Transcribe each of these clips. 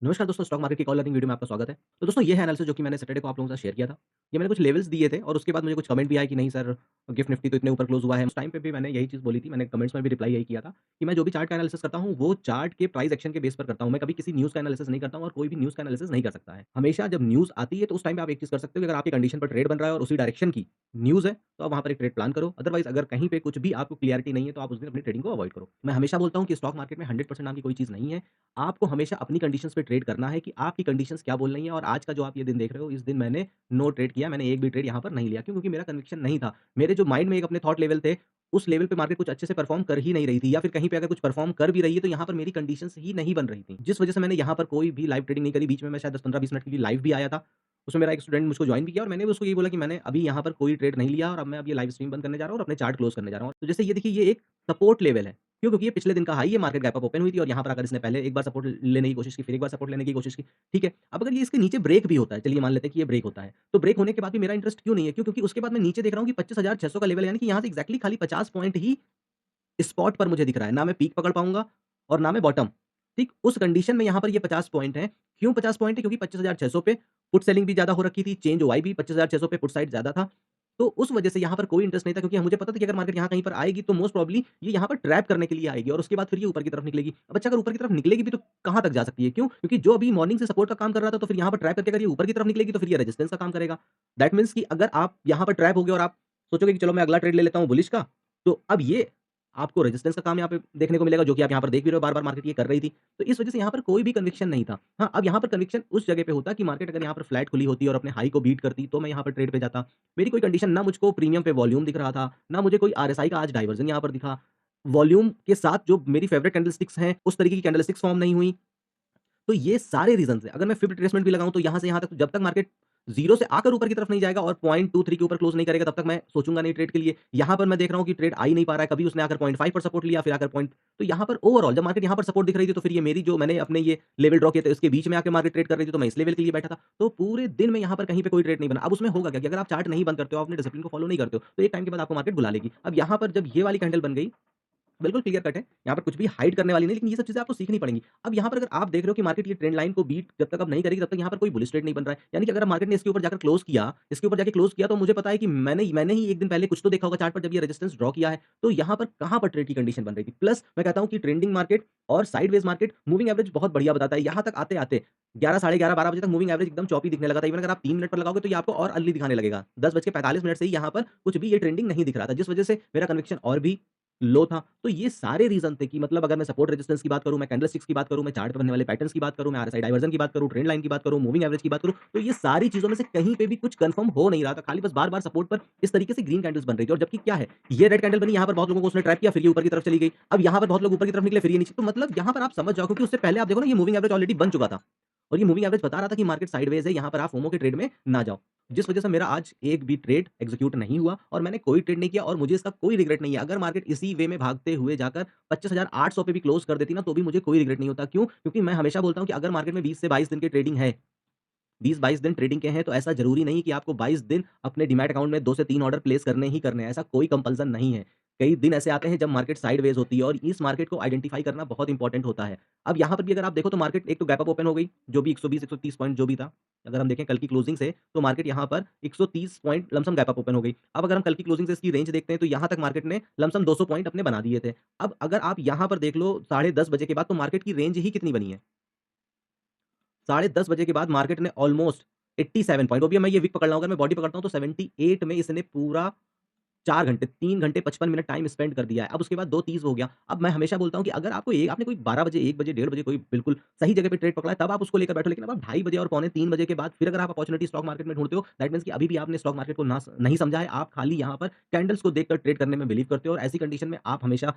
नमस्कार दोस्तों, stock market की कॉल लर्निंग वीडियो में आपका स्वागत है। तो दोस्तों ये है एनालिसिस जो कि मैंने सैटरडे को आप लोगों के साथ शेयर किया था। ये मैंने कुछ लेवल्स दिए थे और उसके बाद मुझे कुछ कमेंट भी आए कि नहीं सर, गिफ्ट निफ्टी तो इतने ऊपर क्लोज़ हुआ है। उस टाइम पे भी मैंने यही चीज़ बोली थी, मैंने कमेंट्स में भी रिप्लाई यही किया था कि मैं जो भी चार्ट का एनालिसिस करता हूँ, वो चार्ट के प्राइस एक्शन के बेस पर करता हूँ। मैं कभी किसी न्यूज़ का एनालिसिस नहीं करता हूँ और कोई भी न्यूज़ का एनालिसिस नहीं कर सकता है। हमेशा जब न्यूज़ आती है तो उस टाइम पे आप एक चीज़ कर सकते हो कि अगर आपकी कंडीशन पर ट्रेड बन रहा है और उसी डायरेक्शन की न्यूज़ है, तो आप वहाँ पर एक ट्रेड प्लान करो। अदरवाइज़ अगर कहीं पे कुछ भी आपको क्लैरिटी नहीं है, तो आप उस दिन अपनी ट्रेडिंग को अवॉइड करो। मैं हमेशा बोलता हूँ कि स्टॉक मार्केट में 100% नाम की कोई चीज़ नहीं है। आपको हमेशा अपनी कंडीशंस पे ट्रेड करना है कि आपकी कंडीशंस क्या बोल रही हैं और आज का जो आप ये दिन देख रहे हो, इस दिन मैंने नो ट्रेड किया, मैंने एक भी ट्रेड यहाँ पर नहीं लिया। क्यों? क्योंकि मेरा कन्विक्शन नहीं था। मेरे जो माइंड में एक अपने थॉट लेवल थे, उस लेवल पे मार्केट कुछ अच्छे से परफॉर्म कर ही नहीं रही थी या फिर कहीं पे अगर कुछ परफॉर्म कर भी रही है, तो यहाँ पर मेरी कंडीशंस ही नहीं बन रही थी। जिस वजह से मैंने यहाँ पर कोई भी लाइव ट्रेडिंग नहीं करी। बीच में मैं शायद 10, 15, 20 मिनट के लिए लाइव भी आया था। उसमें मेरा एक स्टूडेंट मुझको जॉइन भी किया और मैंने भी उसको यही बोला कि मैंने अभी यहाँ पर कोई ट्रेड नहीं लिया और अब मैं अब ये लाइव स्ट्रीम बंद करने जा रहा हूँ और अपने चार्ट क्लोज़ करने जा रहा हूँ। तो जैसे ये देखिए, ये एक सपोर्ट लेवल है। क्यों? क्योंकि ये पिछले दिन का हाई है, मार्केट गैप अप ओपन हुई थी और यहाँ पर आकर इसने पहले एक बार सपोर्ट लेने की कोशिश की, फिर एक बार सपोर्ट लेने की कोशिश की, ठीक है? अब अगर ये इसके नीचे ब्रेक भी होता है, चलिए मान लेते हैं कि ये ब्रेक होता है, तो ब्रेक होने के बाद भी मेरा इंटरेस्ट क्यों नहीं है? क्यों? क्योंकि उसके बाद मैं नीचे देख रहा हूँ कि 25,600 का लेवल है, यानी कि यहाँ से एक्ज़ैक्टली खाली 50 पॉइंट ही स्पॉट पर मुझे दिख रहा है। ना मैं पीक पकड़ पाऊँगा और ना मैं बॉटम, ठीक? उस कंडीशन में यहाँ पर ये 50 पॉइंट हैं। क्यों 50 पॉइंट है? क्योंकि 25,600 पे पुट सेलिंग भी ज़्यादा हो रखी थी, चेंज हुआ भी 25,600 पे पुट साइड ज़्यादा था। तो उस वजह से यहाँ पर कोई इंटरेस्ट नहीं था, क्योंकि मुझे पता था कि अगर मार्केट यहाँ कहीं पर आएगी तो मोस्ट प्रोबेबली ये यहाँ पर ट्रैप करने के लिए आएगी और उसके बाद फिर ये ऊपर की तरफ निकलेगी। अब अच्छा, अगर ऊपर की तरफ निकलेगी भी तो कहाँ तक जा सकती है? क्यों? क्योंकि जो अभी मॉर्निंग से सपोर्ट का काम कर रहा था, तो फिर यहाँ पर ट्रैप करके अगर ये ऊपर की तरफ निकलेगी तो फिर ये रेजिस्टेंस का काम करेगा। दैट मीन्स कि अगर आप यहाँ पर ट्रैप हो गए और आप सोचोगे कि चलो मैं अगला ट्रेड ले लेता हूँ बुलिश का, तो अब ये आपको रेजिस्टेंस का काम यहाँ पे देखने को मिलेगा, जो कि आप यहाँ पर देख भी रहे हो, बार-बार मार्केट ये कर रही थी। तो इस वजह से यहाँ पर कोई भी कन्विक्शन नहीं था। हाँ, अब यहाँ पर कन्विक्शन उस जगह पे होता कि मार्केट अगर यहाँ पर फ्लैट खुली होती और अपने हाई को बीट करती, तो मैं यहाँ पर ट्रेड पे जाता। मेरी कोई कंडीशन, ना मुझको प्रीमियम पे वॉल्यूम दिख रहा था, ना मुझे कोई आरएसआई का आज डाइवर्जन यहाँ पर दिखा। वॉल्यूम के साथ जो मेरी फेवरेट कैंडलस्टिक्स हैं, उस तरीके की कैंडलस्टिक्स फॉर्म नहीं हुई। तो ये सारे रीज़न्स हैं। अगर मैं फिब रिट्रेसमेंट भी लगाऊँ तो यहाँ से यहाँ तक, जब तक मार्केट 0 से आकर ऊपर की तरफ नहीं जाएगा और 0.23 के ऊपर क्लोज़ नहीं करेगा, तब तक मैं सोचूँगा नहीं ट्रेड के लिए। यहाँ पर मैं देख रहा हूँ कि ट्रेड आ ही नहीं पा रहा है, कभी उसने आकर 0.5 पर सपोर्ट लिया, फिर आकर पॉइंट, तो यहाँ पर ओवरऑल जब मार्केट यहाँ पर सपोर्ट दिख रही थी, तो फिर ये मेरी जो मैंने अपने ये लेवल ड्रॉ किए थे, इसके बीच में आके मार्केट ट्रेड कर रही थी, तो मैं इस लेवल के लिए बैठा था। तो पूरे दिन में यहाँ पर कहीं पे कोई ट्रेड नहीं बना। अब उसमें होगा क्या कि अगर आप चार्ट नहीं बंद करते हो, आप अपने डिसिप्लिन को फॉलो नहीं करते हो, तो एक टाइम के बाद आपको मार्केट बुला लेगी। अब यहाँ पर जब ये वाली कैंडल बन गई, बिल्कुल क्लियर कट है। यहाँ पर कुछ भी हाइड करने वाली नहीं, लेकिन ये सब चीज़ें आपको सीखनी पड़ेंगी। अब यहाँ पर अगर आप देख रहे हो कि मार्केट ये ट्रेंड लाइन को बीट जब तक अब नहीं करेगी, तब तक यहाँ पर कोई बुलिश ट्रेड नहीं बन रहा है। यानी कि अगर मार्केट ने इसके ऊपर जाकर क्लोज़ किया, इसके ऊपर जाके क्लोज़ किया, तो मुझे पता है कि मैंने मैंने ही 1 दिन पहले कुछ तो देखा होगा चार्ट पर, जब ये रेजिस्टेंस ड्रॉ किया है, तो यहाँ पर कहाँ पर ट्रेड की कंडीशन बन रही थी। प्लस मैं कहता हूँ कि ट्रेंडिंग मार्केट और साइडवेज़ मार्केट मूविंग एवरेज बहुत बढ़िया बताता है। यहाँ तक आते-आते 11, साढ़े 11, 12 बजे तक मूविंग एवरेज एकदम चॉपी दिखने लगा था। इवन अगर आप 3 मिनट पर लगाओगे तो ये आपको और अर्ली दिखाने लगेगा। 10 बज के 45 मिनट से ही यहाँ पर कुछ भी ये ट्रेंडिंग नहीं दिख रहा था, जिस वजह से मेरा कन्विक्शन और भी लो था। तो ये सारे रीज़न थे कि मतलब अगर मैं सपोर्ट रेजिस्टेंस की बात करूँ, मैं कैंडलस्टिक्स की बात करूँ, मैं चार्ट पे बनने वाले पैटर्न्स की बात करूँ, मैं आरएसआई डायवर्जन की बात करूँ, ट्रेंड लाइन की बात करूँ, मूविंग एवरेज की बात करूँ, तो ये सारी चीज़ों में से कहीं पे भी कुछ कन्फर्म हो नहीं रहा था। खाली बस बार-बार सपोर्ट पर इस तरीके से ग्रीन कैंडल्स बन रही थी और जबकि क्या है, ये रेड कैंडल बनी, यहाँ पर बहुत लोगों को उसने ट्रैप किया, फिर ये ऊपर की तरफ चली गई। अब यहाँ पर बहुत लोग ऊपर की तरफ निकले, फिर ये नीचे, तो मतलब यहाँ पर आप समझ जाओ, क्योंकि उससे पहले आप देखो ना, ये मूविंग एवरेज ऑलरेडी बन चुका था और ये मूविंग एवरेज बता रहा था कि मार्केट साइडवेज है, यहाँ पर आप फोमो के ट्रेड में ना जाओ। जिस वजह से मेरा आज एक भी ट्रेड एग्जीक्यूट नहीं हुआ और मैंने कोई ट्रेड नहीं किया और मुझे इसका कोई रिग्रेट नहीं है। अगर मार्केट इसी वे में भागते हुए जाकर 25,800 पे भी क्लोज़ कर देती ना, तो भी मुझे कोई रिग्रेट नहीं होता। क्यों? क्योंकि मैं हमेशा बोलता हूँ कि अगर मार्केट में 20 से 22 दिन की ट्रेडिंग है, 20-22 दिन ट्रेडिंग के हैं, तो ऐसा ज़रूरी नहीं कि आपको 22 दिन अपने डीमैट अकाउंट में 2 से 3 ऑर्डर प्लेस करने ही करने हैं, ऐसा कोई कंपल्सन नहीं है। कई दिन ऐसे आते हैं जब मार्केट साइडवेज़ होती है और इस मार्केट को आइडेंटिफ़ाई करना बहुत इंपॉर्टेंट होता है। अब यहाँ पर भी अगर आप देखो तो मार्केट एक तो गैप अप ओपन हो गई, जो भी 120-130 पॉइंट जो भी था। अगर हम देखें कल की क्लोजिंग से, तो मार्केट यहाँ पर 130 point lump sum gap up open हो गई। अब अगर हम कल की क्लोजिंग से इसकी रेंज देखते हैं, तो यहाँ तक मार्केट ने लमसम 200 पॉइंट अपने बना दिए थे। अब अगर आप यहाँ पर देख लो, साढ़े 10 बजे के बाद तो मार्केट की रेंज ही कितनी बनी है? साढ़े 10 बजे के बाद मार्केट ने ऑलमोस्ट 87 पॉइंट, वो भी मैं ये विक पकड़ रहा हूँ, अगर मैं बॉडी पकड़ता हूँ तो 78 में इसने पूरा 4 घंटे, 3 घंटे 55 मिनट टाइम स्पेंड कर दिया है। अब उसके बाद 2:30 हो गया। अब मैं हमेशा बोलता हूँ कि अगर आपको आपने कोई 12 बजे, 1 बजे, 1:30 बजे कोई बिल्कुल सही जगह पे ट्रेड पकड़ा है, तब आप उसको लेकर बैठो। लेकिन अब आप 2:30 बजे और पौने 3 बजे के बाद फिर अगर आप अपॉर्च्युनिटी स्टॉक मार्केट में ढूँढते हो, दैट मीन्स कि अभी भी आपने स्टॉक मार्केट को नहीं समझा है। आप खाली यहाँ पर कैंडल्स को देखकर ट्रेड करने में बिलीव करते हो और ऐसी कंडीशन में आप हमेशा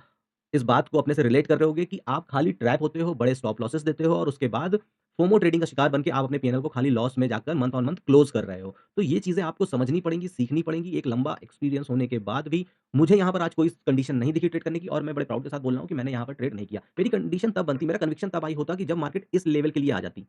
इस बात को अपने से रिलेट कर रहे होगे कि आप खाली ट्रैप होते हो, बड़े स्टॉप लॉसेस देते हो और उसके बाद फोमो ट्रेडिंग का शिकार बन के आप अपने पीएनएल को खाली लॉस में जाकर मंथ ऑन मंथ क्लोज़ कर रहे हो। तो ये चीज़ें आपको समझनी पड़ेंगी, सीखनी पड़ेंगी। एक लंबा एक्सपीरियंस होने के बाद भी मुझे यहाँ पर आज कोई कंडीशन नहीं दिखी ट्रेड करने की और मैं बड़े प्राउड के साथ बोल रहा हूँ कि मैंने यहाँ पर ट्रेड नहीं किया। मेरी कंडीशन तब बनती, मेरा कन्विक्शन तब आई होता कि जब मार्केट इस लेवल के लिए आ जाती।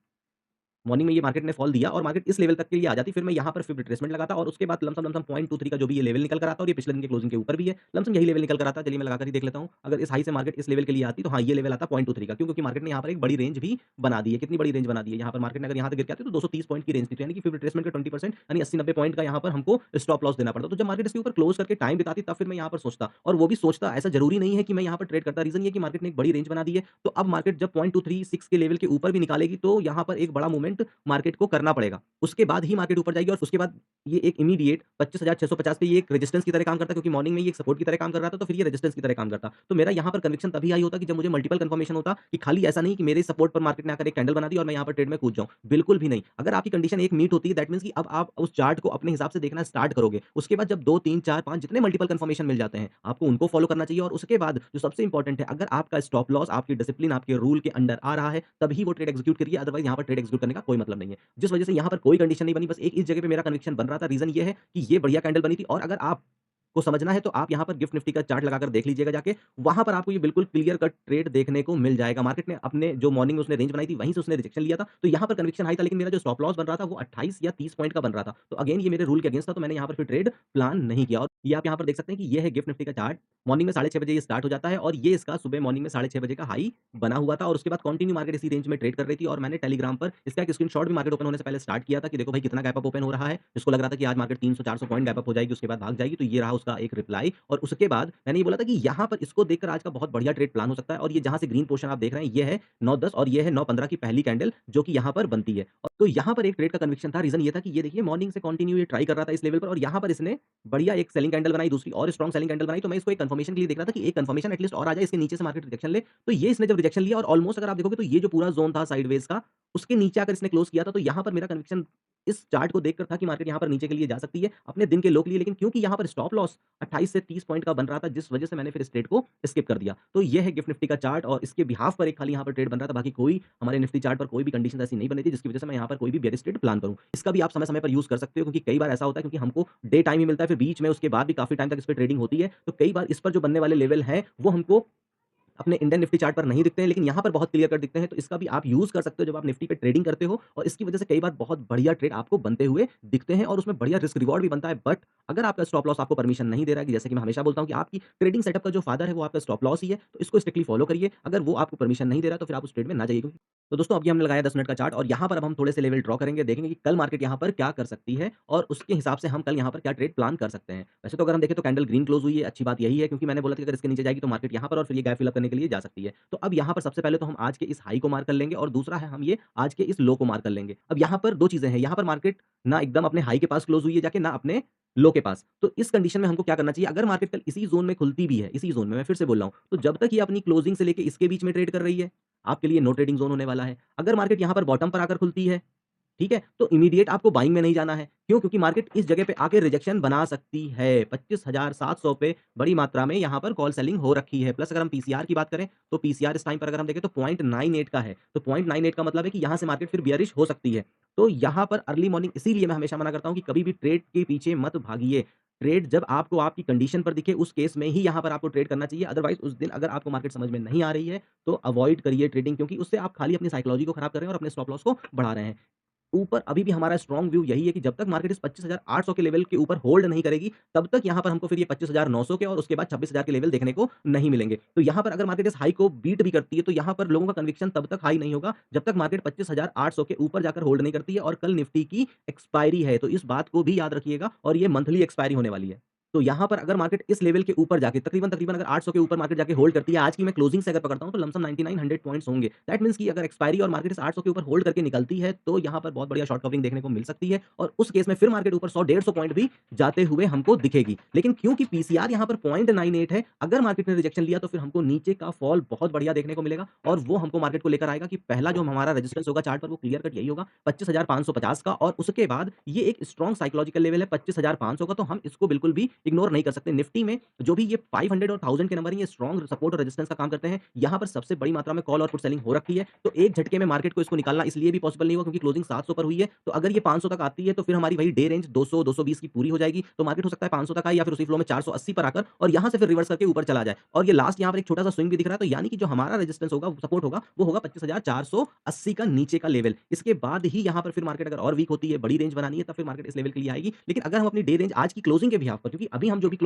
मॉर्निंग में ये मार्केट ने फॉल दिया और मार्केट इस लेवल तक के लिए आ जाती, फिर मैं यहाँ पर फिर रिट्रेसमेंट लगाता और उसके बाद लमसम लमसम 0.23 का जो भी ये लेवल निकल कर आता और ये पिछले दिन के क्लोजिंग के ऊपर भी है, लमसम यही लेवल निकल कर आता। चलिए मैं लगाकर ही देख लेता हूँ। अगर इस हाई से मार्केट इस लेवल के लिए आती तो हाँ, ये लेवल आता 0.23 का, क्यों? क्योंकि मार्केट ने यहाँ पर एक बड़ी रेंज भी बना दी है। कितनी बड़ी रेंज बना दी है? यहाँ पर मार्केट ने अगर यहाँ तक गिर के आती तो 230 पॉइंट की रेंज थी, तो यानी कि फिर रिट्रेसमेंट का 20% यानी 80-90 पॉइंट का यहाँ पर हमको स्टॉप लॉस देना पड़ता। तो जब मार्केट इसके ऊपर क्लोज करके टाइम बिताती तब फिर मैं यहाँ पर सोचता, और वो भी सोचता, ऐसा ज़रूरी नहीं है कि मैं यहाँ पर ट्रेड करता। रीज़न ये है कि मार्केट ने एक बड़ी रेंज बना दी है, तो अब मार्केट जब 0.236 के लेवल के ऊपर भी निकालेगी तो यहाँ पर एक बड़ा मूवमेंट मार्केट को करना पड़ेगा। उसके बाद ही मार्केट ऊपर जाएगी और उसके बाद ये एक इमीडिएट 25,650 पे ये एक रेजिस्टेंस की तरह काम करता है, क्योंकि मॉर्निंग में ये एक सपोर्ट की तरह काम कर रहा था, तो फिर ये रेजिस्टेंस की तरह काम करता। तो मेरा यहाँ पर कन्विक्शन तभी हाई होता कि जब मुझे मल्टीपल कन्फर्मेशन होता कि खाली ऐसा नहीं कि मेरे सपोर्ट पर मार्केट ने आकर एक कैंडल बना दी और मैं यहाँ पर ट्रेड में कूद जाऊँ। बिल्कुल भी नहीं। अगर आपकी कंडीशन एक मीट होती है, दैट मीन्स कि अब आप उस चार्ट को अपने हिसाब से देखना स्टार्ट करोगे। उसके बाद जब 2, 3, 4, 5 जितने मल्टीपल कन्फर्मेशन मिल जाते हैं, आपको उनको फॉलो करना चाहिए और उसके बाद जो सबसे इंपॉर्टेंट है, अगर आपका स्टॉप लॉस आपकी डिसिप्लिन, आपके रूल के अंडर आ रहा है, तभी वो ट्रेड एग्जीक्यूट करिए, अदरवाइज़ यहाँ पर ट्रेड एग्जीक्यूट करने का कोई मतलब नहीं है। जिस वजह से यहाँ पर कोई कंडीशन नहीं बनी, बस एक इस जगह पे मेरा कन्विक्शन बन रहा था। रीज़न ये है कि ये बढ़िया कैंडल बनी थी, और अगर आप को समझना है तो आप यहाँ पर गिफ्ट निफ्टी का चार्ट लगाकर देख लीजिएगा जाके, वहाँ पर आपको ये बिल्कुल क्लियर कट ट्रेड देखने को मिल जाएगा। मार्केट ने अपने जो मॉर्निंग में उसने रेंज बनाई थी, वहीं से उसने रिजेक्शन लिया था, तो यहाँ पर कन्विक्शन हाई था, लेकिन मेरा जो स्टॉप लॉस बन रहा था वो 28 या 30 पॉइंट का बन रहा था। तो अगेन ये मेरे रूल के अगेंस्ट था, तो मैंने यहाँ पर फिर ट्रेड प्लान नहीं किया। और ये आप यहाँ पर देख सकते हैं कि ये है गिफ्ट निफ्टी का चार्ट। मॉर्निंग में 6:30 बजे ये स्टार्ट हो जाता है और ये इसका सुबह मॉर्निंग में 6:30 बजे का हाई बना हुआ था, और उसके बाद कंटिन्यू मार्केट इसी रेंज में ट्रेड कर रही थी, और मैंने टेलीग्राम पर इसका एक स्क्रीनशॉट भी मार्केट ओपन होने से पहले स्टार्ट किया था कि देखो भाई कितना गैप अप ओपन हो रहा है। जिसको लग रहा था कि आज मार्केट 300-400 पॉइंट गैप अप हो जाएगी, उसके बाद भाग जाएगी, तो ये रहा उसका एक रिप्लाई। और उसके बाद मैंने ये बोला था कि यहाँ पर इसको देखकर आज का बहुत बढ़िया ट्रेड प्लान हो सकता है, और ये जहाँ से ग्रीन पोर्शन आप देख रहे हैं, ये है 9:10 और ये है 9:15 की पहली कैंडल जो कि यहाँ पर बनती है। और तो यहाँ पर एक ट्रेड का कन्विक्शन था। रीज़न ये था कि ये देखिए मॉर्निंग से कंटिन्यू ये ट्राई कर रहा था इस लेवल पर, और यहाँ पर इसने बढ़िया एक सेलिंग कैंडल बनाई, दूसरी और स्ट्रॉन्ग सेलिंग कैंडल बनाई, तो मैं इसको एक कंफर्मेशन के लिए देख रहा था कि एक कंफर्मेशन एटलीस्ट और आ जाए, इसके नीचे से मार्केट रिजेक्शन ले। तो ये इसने जब रिजेक्शन लिया और ऑलमोस्ट अगर आप देखोगे तो ये जो पूरा ज़ोन था साइडवेज का, उसके नीचे आकर इसने क्लोज़ किया था, तो यहाँ पर मेरा कन्विक्शन इस चार्ट को देखकर था कि मार्केट यहाँ पर नीचे के लिए जा सकती है, अपने दिन के लो के लिए। लेकिन क्योंकि यहाँ पर स्टॉप लॉस 28 से 30 पॉइंट का बन रहा था, जिस वजह से मैंने फिर इस ट्रेड को स्किप कर दिया। तो ये है गिफ्ट निफ्टी का चार्ट, और इसके बिहाफ पर एक खाली यहाँ पर ट्रेड बन रहा था, बाकी कोई हमारे निफ्टी चार्ट पर कोई भी कंडीशन ऐसी नहीं बनी थी जिसकी वजह से मैं यहाँ पर कोई भी बेयरिश ट्रेड प्लान करूँ। इसका भी आप समय-समय पर यूज़ कर सकते हो, क्योंकि कई बार ऐसा होता है, क्योंकि हमको डे टाइम ही मिलता है, फिर बीच में उसके बाद भी काफ़ी टाइम तक इस पे ट्रेडिंग होती है। तो कई बार इस पर जो बनने वाले लेवल हैं, वो हमको अपने इंडियन निफ्टी चार्ट पर नहीं दिखते हैं, लेकिन यहाँ पर बहुत क्लियर कट दिखते हैं, तो इसका भी आप यूज़ कर सकते हो जब आप निफ्टी पे ट्रेडिंग करते हो, और इसकी वजह से कई बार बहुत बढ़िया ट्रेड आपको बनते हुए दिखते हैं और उसमें बढ़िया रिस्क रिवॉर्ड भी बनता है। बट अगर आपका स्टॉप लॉस आपको परमिशन नहीं दे रहा है, कि जैसे कि मैं हमेशा बोलता हूँ कि आपकी ट्रेडिंग सेटअप का जो फादर है वो आपका स्टॉप लॉस ही है, तो इसको स्ट्रिक्टली फॉलो करिए। अगर वो आपको परमिशन नहीं दे रहा है तो फिर आप उस ट्रेड में ना जाइए। तो दोस्तों अभी हमने लगाया 10 मिनट का चार्ट, और यहाँ पर अब हम थोड़े से लेवल ड्रॉ करेंगे, देखेंगे कि कल मार्केट यहाँ पर क्या कर सकती है और उसके हिसाब से हम कल यहाँ पर क्या ट्रेड प्लान कर सकते हैं। वैसे तो अगर हम देखें तो कैंडल ग्रीन क्लोज हुई है, अच्छी बात यही है, क्योंकि मैंने बोला था कि अगर इसके नीचे जाएगी तो मार्केट यहाँ पर और फिर ये गैप फिल अप करने के लिए जा सकती है। तो अब यहाँ पर सबसे पहले तो हम आज के इस हाई को मार कर लेंगे, और दूसरा है हम ये आज के इस लो को मार कर लेंगे। अब यहाँ पर 2 चीज़ें हैं, यहाँ पर मार्केट ना एकदम अपने हाई के पास क्लोज हुई है जाके, ना अपने लो के पास। तो इस कंडीशन में हमको क्या करना चाहिए? अगर मार्केट कल इसी ज़ोन में खुलती भी है, इसी ज़ोन में, मैं फिर से बोल रहा हूँ, तो जब तक ये अपनी क्लोजिंग से लेके इसके बीच में ट्रेड कर रही है, आपके लिए नो ट्रेडिंग ज़ोन होने वाला है। अगर मार्केट यहाँ पर बॉटम पर आकर खुलती है, ठीक है? तो इमीडिएट आपको बाइंग में नहीं जाना है। क्यों? क्योंकि मार्केट इस जगह पे आके रिजेक्शन बना सकती है। 25,700 पे बड़ी मात्रा में यहाँ पर कॉल सेलिंग हो रखी है। प्लस अगर हम पीसीआर की बात करें, तो पीसीआर इस टाइम पर अगर हम देखें तो 0.98 का है। तो 0.98 का मतलब है कि यहाँ से मार्केट फिर बियरिश हो सकती है। तो यहाँ पर अर्ली मॉर्निंग, इसीलिए मैं हमेशा मना करता हूँ कि कभी भी ट्रेड के पीछे मत भागिए। ट्रेड जब आपको आपकी कंडीशन पर दिखे, उस केस में ही यहाँ पर आपको ट्रेड करना चाहिए। अदरवाइज़ उस दिन अगर आपको मार्केट समझ में नहीं आ रही है, तो अवॉइड करिए ट्रेडिंग, क्योंकि उससे आप खाली अपनी साइकोलॉजी को खराब कर रहे हैं और अपने स्टॉप लॉस को बढ़ा रहे हैं। ऊपर अभी भी हमारा स्ट्रॉन्ग व्यू यही है कि जब तक मार्केट इस 25,800 के लेवल के ऊपर होल्ड नहीं करेगी, तब तक यहाँ पर हमको फिर ये 25,900 के और उसके बाद 26,000 के लेवल देखने को नहीं मिलेंगे। तो यहाँ पर अगर मार्केट इस हाई को बीट भी करती है, तो यहाँ पर लोगों का कन्विक्शन तब तक हाई नहीं होगा, जब तक मार्केट 25,800 के ऊपर जाकर होल्ड नहीं करती है, और कल निफ्टी की एक्सपायरी है, तो इस बात को भी याद रखिएगा, और ये मंथली एक्सपायरी होने वाली है। तो यहाँ पर अगर मार्केट इस लेवल के ऊपर जाके तकरीबन-तकरीबन अगर 800 के ऊपर मार्केट जाके होल्ड करती है, आज की मैं क्लोजिंग से अगर पकड़ता हूँ तो लमसम 99-100 पॉइंट्स होंगे। दैट मीन्स कि अगर एक्सपायरी और मार्केट इस 800 के ऊपर होल्ड करके निकलती है, तो यहाँ पर बहुत बढ़िया शॉर्ट कवरिंग देखने को मिल सकती है, और उस केस में फिर मार्केट ऊपर 100-150 पॉइंट भी जाते हुए हमको दिखेगी। लेकिन क्योंकि पीसीआर यहाँ पर 0.98 है, अगर मार्केट ने रिजेक्शन लिया तो फिर हमको नीचे का फॉल बहुत बढ़िया देखने को मिलेगा, और वो हमको मार्केट को लेकर आएगा कि पहला जो हमारा रेजिस्टेंस होगा चार्ट पर, वो क्लियर कट यही होगा 25,550 का, और उसके बाद ये एक स्ट्रॉन्ग साइकोलॉजिकल लेवल है 25,500 का, तो हम इसको बिल्कुल भी इग्नोर नहीं कर सकते। निफ्टी में जो भी ये 500 और 1000 के नंबर हैं, ये स्ट्रॉन्ग सपोर्ट और रेजिस्टेंस का काम करते हैं। यहाँ पर सबसे बड़ी मात्रा में कॉल और पुट सेलिंग हो रखी है। तो एक झटके में मार्केट को इसको निकालना इसलिए भी पॉसिबल नहीं हुआ क्योंकि क्लोजिंग 700 पर हुई है। तो अगर ये 500 तक आती है तो फिर हमारी वही डे रेंज 200, 220 की पूरी हो जाएगी। तो मार्केट हो सकता है 500 तक आए या फिर उसी फ्लो में 480 पर आकर और यहाँ से फिर रिवर्स करके ऊपर चला जाए। और ये लास्ट यहाँ पर एक छोटा-सा स्विंग भी दिख रहा है, तो यानी कि जो हमारा रेजिस्टेंस होगा, सपोर्ट होगा, वो होगा 25,480 का नीचे का लेवल। इसके बाद ही यहाँ पर फिर मार्केट अगर और वीक होती है, बड़ी रेंज बनानी है, तब फिर मार्केट इस लेवल के लिए आएगी। लेकिन अगर हम अपनी डे रेंज आज की क्लोजिंग के बिहाफ पर क्योंकि अभी हम जो भी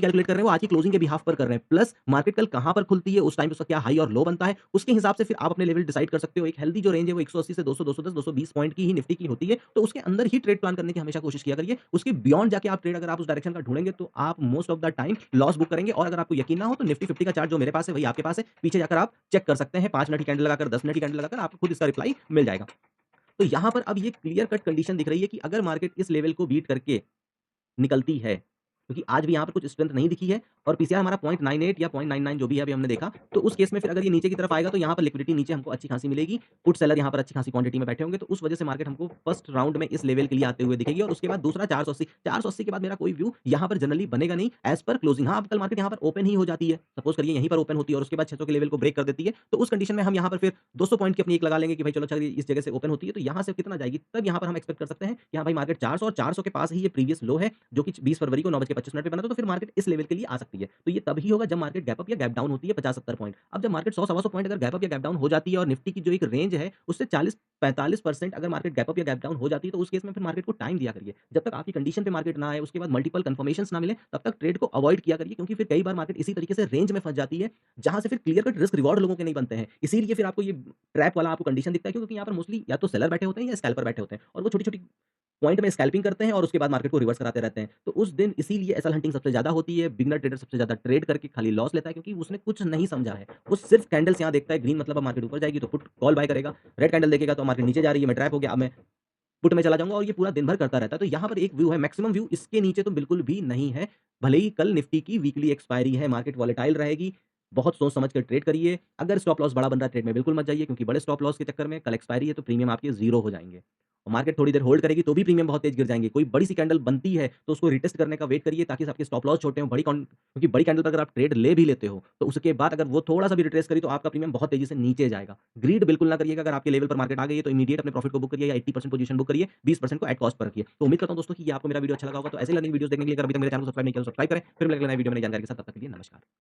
कैलकुलेट कर रहे हैं, वो आज की क्लोजिंग के बिहाफ पर कर रहे हैं। प्लस मार्केट कल कहाँ पर खुलती है, उस टाइम पे उसका क्या हाई और लो बनता है, उसके हिसाब से फिर आप अपने लेवल डिसाइड कर सकते हो। एक हेल्दी जो रेंज है, वो 180 से 200, 210, 220 पॉइंट की ही निफ्टी की होती है। तो उसके अंदर ही ट्रेड प्लान करने की हमेशा कोशिश किया करिए। उसके बियॉन्ड जाके आप ट्रेड अगर आप उस डायरेक्शन का ढूँढेंगे, तो आप most of the time loss book करेंगे। और अगर आपको यकीन ना हो, तो निफ्टी 50 का चार्ट जो मेरे पास है, वही आपके पास है। पीछे जाकर आप चेक कर सकते हैं। 5 मिनट की कैंडल लगाकर, 10 मिनट की कैंडल लगाकर आपको खुद इसका रिप्लाई मिल जाएगा। तो यहाँ पर अब ये क्लियर कट कंडीशन दिख रही है कि अगर मार्केट इस लेवल को बीट करके निकलती है। क्योंकि आज भी यहाँ पर कुछ स्ट्रेंथ नहीं दिखी है और पीसीआर हमारा 0.98 या 0.99 जो भी है अभी हमने देखा, तो उस केस में फिर अगर ये नीचे की तरफ आएगा तो यहाँ पर लिक्विडिटी नीचे हमको अच्छी खासी मिलेगी। पुट सेलर यहाँ पर अच्छी खासी क्वांटिटी में बैठे होंगे, तो उस वजह से मार्केट हमको फर्स्ट राउंड में इस लेवल के लिए आते हुए दिखेगी और उसके बाद दूसरा 480 480 के बाद मेरा कोई व्यू यहाँ पर जनरली बनेगा नहीं एज़ पर क्लोजिंग। हाँ, अब कल मार्केट यहाँ पर ओपन ही हो जाती है। सपोज़ करिए यहीं पर ओपन होती है और उसके बाद 600 के लेवल को ब्रेक कर देती है, तो उस कंडीशन में हम यहाँ पर फिर 200 पॉइंट की अपनी एक लगा लेंगे कि भाई चलो अच्छा ये इस जगह से ओपन होती है, तो यहाँ से कितना जाएगी? तब यहाँ पर हम एक्सपेक्ट कर सकते हैं कि हाँ भाई मार्केट 400 और 400 के पास ही ये प्रीवियस लो है, जो कि 20 फरवरी को 9:25 पे बना था, तो फिर मार्केट इस लेवल के लिए आ सकती है। तो ये तभी होगा जब मार्केट गैप अप या गैप डाउन होती है 50-70 पॉइंट। अब जब मार्केट 100 सवा 100 पॉइंट अगर गैप अप या गैप डाउन हो जाती है और निफ्टी की जो एक रेंज है, उससे 40-45% अगर मार्केट गैप अप या गैप डाउन हो जाती है, तो उस केस में फिर मार्केट को टाइम दिया करिए। जब तक आपकी कंडीशन पे मार्केट ना आए, उसके बाद मल्टीपल कन्फर्मेशंस ना मिले, तब तक ट्रेड को अवॉइड किया करिए क्योंकि फिर कई बार मार्केट इसी तरीके से रेंज में फँस जाती है, जहाँ से फिर क्लियर कट रिस्क रिवॉर्ड लोगों के नहीं बनते हैं। इसीलिए फिर आपको ये ट्रैप वाला आपको कंडीशन दिखता है क्योंकि यहाँ पर मोस्टली या तो सेलर बैठे होते हैं या स्कैल्पर बैठे होते हैं और वो छोटी-छोटी पॉइंट में स्कैल्पिंग करते हैं और उसके बाद मार्केट को रिवर्स कराते रहते हैं। तो उस दिन इसीलिए एसएल हंटिंग सबसे ज़्यादा होती है, बिगिनर ट्रेडर सबसे ज़्यादा ट्रेड करके खाली लॉस लेता है क्योंकि उसने कुछ नहीं समझा है। वो सिर्फ कैंडल्स यहाँ देखता है, ग्रीन मतलब अब मार्केट ऊपर जाएगी तो पुट कॉल बाय करेगा, रेड कैंडल देखेगा तो मार्केट नीचे जा रही है, मैं ट्रैप हो गया, अब मैं पुट में चला जाऊँगा और ये पूरा दिन भर करता रहता है। तो यहाँ पर एक व्यू है, मैक्सिमम व्यू इसके नीचे तो बिल्कुल भी नहीं है। भले ही कल निफ्टी की वीकली एक्सपायरी है, मार्केट वॉलेटाइल रहेगी, बहुत सोच समझ कर ट्रेड करिए। अगर स्टॉप लॉस बड़ा बन रहा है, ट्रेड में बिल्कुल मत जाइए क्योंकि बड़े स्टॉप लॉस के चक्कर में कल एक्सपायरी है तो प्रीमियम आपके ज़ीरो हो जाएँगे। और मार्केट थोड़ी देर होल्ड करेगी तो भी प्रीमियम बहुत तेज़ गिर जाएँगे। कोई बड़ी सी कैंडल बनती है तो उसको रिटेस्ट करने का वेट करिए ताकि आपके स्टॉप लॉस छोटे हों। क्योंकि बड़ी कैंडल पर अगर आप ट्रेड ले भी लेते हो, तो उसके बाद अगर वो थोड़ा-सा भी रिट्रेस करी तो आपका प्रीमियम बहुत तेज़ी से नीचे जाएगा। ग्रीड बिल्कुल ना करिएगा, अगर आपके लेवल पर मार्केट आ गई है तो इमीडिएट अपने प्रॉफिट को बुक करिए या 80% पोजीशन बुक करिए, 20% को एट कॉस्ट पर रखिए। तो उम्मीद करता हूँ दोस्तों कि ये आपको मेरा वीडियो अच्छा लगा होगा। तो ऐसे लर्निंग वीडियोज़ देखने के लिए अगर अभी तक मेरे चैनल को सब्सक्राइब नहीं किया तो सब्सक्राइब करें। फिर मिलेंगे नए वीडियो में नई जानकारी के साथ, तब तक के लिए नमस्कार।